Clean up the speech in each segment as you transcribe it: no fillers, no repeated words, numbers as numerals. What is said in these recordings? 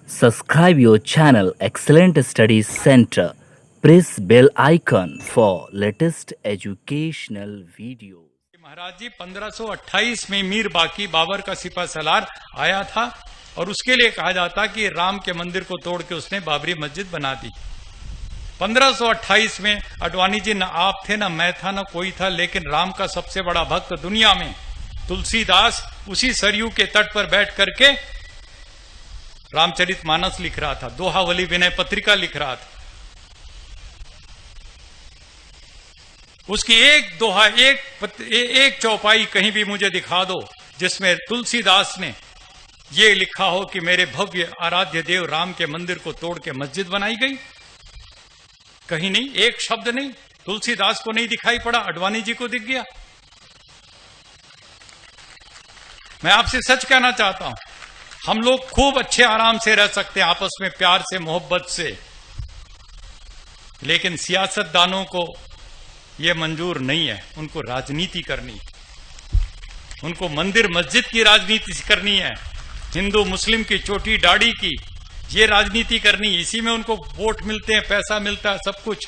Subscribe your channel Excellent Studies Center. Press bell icon for latest educational videos. महाराज जी 1528 में मीर बाकी बाबर का सिपह सलार आया था और उसके लिए कहा जाता कि राम के मंदिर को तोड़ के उसने बाबरी मस्जिद बना दी। 1528 में अडवाणी जी न आप थे, न मैं था, न कोई था, लेकिन राम का सबसे बड़ा भक्त दुनिया में तुलसीदास उसी सरयू के तट पर बैठ करके रामचरितमानस लिख रहा था, दोहावली विनय पत्रिका लिख रहा था। उसकी एक दोहा, एक चौपाई कहीं भी मुझे दिखा दो जिसमें तुलसीदास ने ये लिखा हो कि मेरे भव्य आराध्य देव राम के मंदिर को तोड़ के मस्जिद बनाई गई। कहीं नहीं, एक शब्द नहीं। तुलसीदास को नहीं दिखाई पड़ा, अडवाणी जी को दिख गया। मैं आपसे सच कहना चाहता हूं, हम लोग खूब अच्छे आराम से रह सकते हैं आपस में, प्यार से, मोहब्बत से, लेकिन सियासतदानों को यह मंजूर नहीं है। उनको राजनीति करनी, उनको मंदिर मस्जिद की राजनीति करनी है, हिंदू मुस्लिम की चोटी दाढ़ी की ये राजनीति करनी। इसी में उनको वोट मिलते हैं, पैसा मिलता है, सब कुछ।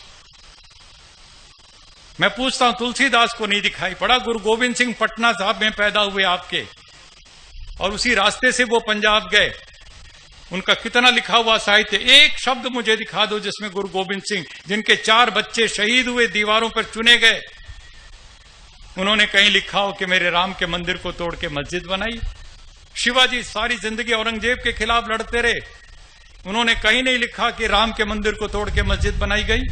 मैं पूछता हूं, तुलसीदास को नहीं दिखाई पड़ा? गुरु गोविंद सिंह पटना साहब में पैदा हुए आपके, और उसी रास्ते से वो पंजाब गए। उनका कितना लिखा हुआ साहित्य, एक शब्द मुझे दिखा दो जिसमें गुरु गोविंद सिंह, जिनके 4 बच्चे शहीद हुए, दीवारों पर चुने गए, उन्होंने कहीं लिखा हो कि मेरे राम के मंदिर को तोड़ के मस्जिद बनाई। शिवाजी सारी जिंदगी औरंगजेब के खिलाफ लड़ते रहे, उन्होंने कहीं नहीं लिखा कि राम के मंदिर को तोड़ के मस्जिद बनाई गई।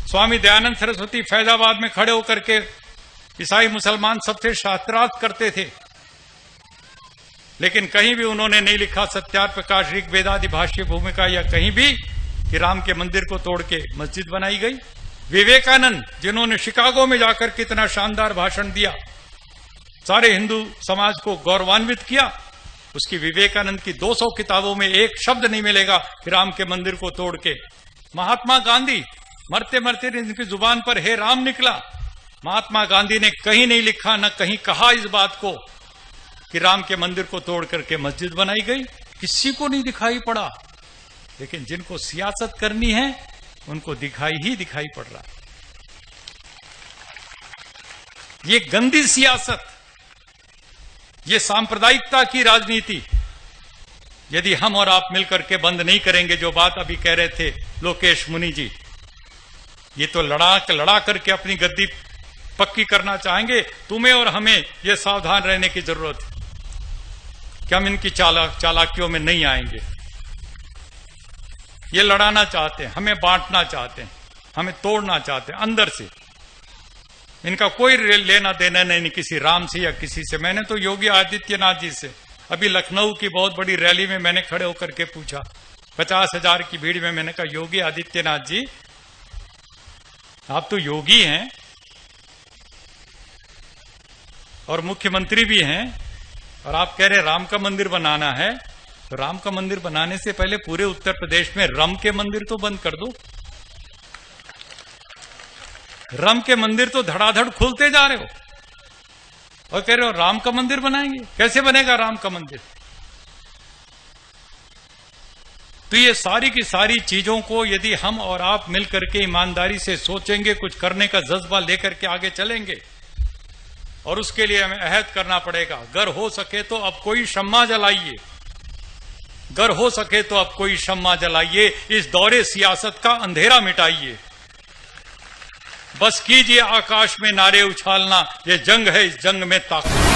स्वामी दयानंद सरस्वती फैजाबाद में खड़े होकर के ईसाई मुसलमान सबसे शास्त्रार्थ करते थे, लेकिन कहीं भी उन्होंने नहीं लिखा सत्यार प्रकाश ऋग्वेदादि भाष्य भूमिका या कहीं भी कि राम के मंदिर को तोड़ के मस्जिद बनाई गई। विवेकानंद, जिन्होंने शिकागो में जाकर कितना शानदार भाषण दिया, सारे हिंदू समाज को गौरवान्वित किया, उसकी विवेकानंद की 200 किताबों में एक शब्द नहीं मिलेगा कि राम के मंदिर को तोड़ के। महात्मा गांधी मरते मरते इनकी जुबान पर हे राम निकला, महात्मा गांधी ने कहीं नहीं लिखा, न कहीं कहा इस बात को कि राम के मंदिर को तोड़ करके मस्जिद बनाई गई। किसी को नहीं दिखाई पड़ा, लेकिन जिनको सियासत करनी है उनको दिखाई पड़ रहा है। ये गंदी सियासत, ये सांप्रदायिकता की राजनीति यदि हम और आप मिलकर के बंद नहीं करेंगे, जो बात अभी कह रहे थे लोकेश मुनि जी, ये तो लड़ा करके अपनी गद्दी पक्की करना चाहेंगे। तुम्हें और हमें ये सावधान रहने की जरूरत है कि हम इनकी चालाकियों में नहीं आएंगे। ये लड़ाना चाहते हैं, हमें बांटना चाहते हैं, हमें तोड़ना चाहते हैं अंदर से। इनका कोई लेना देना नहीं किसी राम से या किसी से। मैंने तो योगी आदित्यनाथ जी से अभी लखनऊ की बहुत बड़ी रैली में मैंने खड़े होकर के पूछा, 50,000 की भीड़ में, मैंने कहा योगी आदित्यनाथ जी, आप तो योगी हैं और मुख्यमंत्री भी हैं, और आप कह रहे राम का मंदिर बनाना है, तो राम का मंदिर बनाने से पहले पूरे उत्तर प्रदेश में रम के मंदिर तो बंद कर दो। रम के मंदिर तो धड़ाधड़ खुलते जा रहे हो और कह रहे हो राम का मंदिर बनाएंगे। कैसे बनेगा राम का मंदिर? तो ये सारी की सारी चीजों को यदि हम और आप मिलकर के ईमानदारी से सोचेंगे, कुछ करने का जज्बा लेकर के आगे चलेंगे, और उसके लिए हमें अहद करना पड़ेगा। अगर हो सके तो अब कोई शम्मा जलाइए, अगर हो सके तो अब कोई शम्मा जलाइए, इस दौरे सियासत का अंधेरा मिटाइए। बस कीजिए आकाश में नारे उछालना, ये जंग है, इस जंग में ताकत।